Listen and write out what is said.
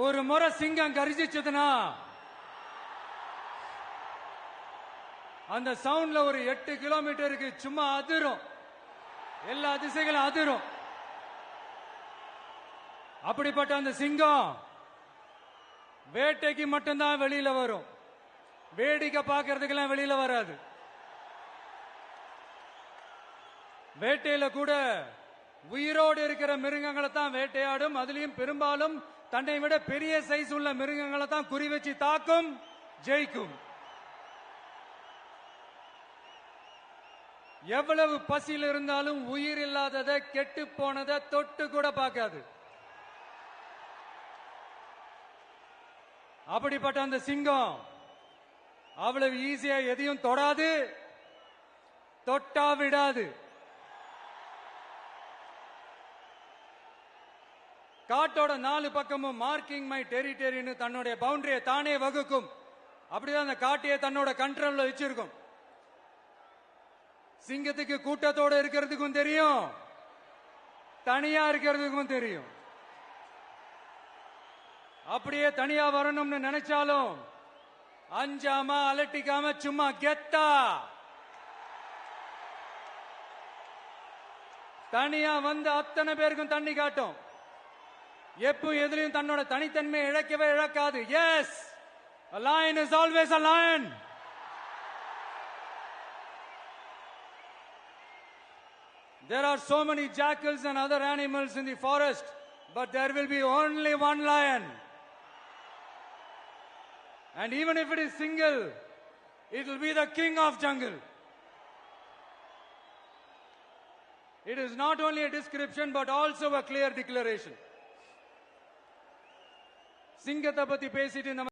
ஒரு முறை சிங்கம் கரிசிச்சதுன்னா அந்த சவுண்ட்ல ஒரு 8 கிலோமீட்டருக்கு சும்மா அதிரும், எல்லா திசைகளும் அதிரும். அப்படிப்பட்ட அந்த சிங்கம் வேட்டைக்கு மட்டும்தான் வெளியில வரும், வேடிக்கை பார்க்கறதுக்கெல்லாம் வெளியில வராது. வேட்டையில கூட உயிரோடு இருக்கிற மிருகங்களை தான் வேட்டையாடும். அதுலயும் பெரும்பாலும் தன்னை விட பெரிய சைஸ் உள்ள மிருகங்களை தான் குறி வச்சு தாக்கும், ஜெயிக்கும். எவ்வளவு பசியில் இருந்தாலும் உயிர் இல்லாததை, கெட்டு போனதை தொட்டு கூட பார்க்காது. அப்படிப்பட்ட அந்த சிங்கம் அவ்வளவு ஈஸியா எதையும் தொடாது, தொட்டா விடாது. காட்டோட 4 பக்கமும் மார்க்கிங் மை டெரிட்டரின்னு தன்னுடைய பவுண்டரியை தானே வகுக்கும். அப்படிதான் அந்த காட்டையே தன்னோட கண்ட்ரோல்ல வச்சிருக்கும். சிங்கத்துக்கு கூட்டத்தோட இருக்கிறதுக்கும் தெரியும், தனியா இருக்கிறதுக்கும் தெரியும். அப்படியே தனியா வரணும்னு நினைச்சாலும் அஞ்சாம அலட்டிக்காம சும்மா கெத்தா தனியா வந்து அத்தனை பேருக்கும் தண்ணி காட்டும். எப்போ எதிலையும் தன்னோட தனித்தன்மையை இழக்கவே இழக்காது. Yes, a lion is always a lion. There are so many jackals and other animals in the forest, but there will be only one lion. And even if it is single, it will be the king of jungle. It is not only a description but also a clear declaration. சிங்கத்தை பத்தி பேசிட்டு நம்ம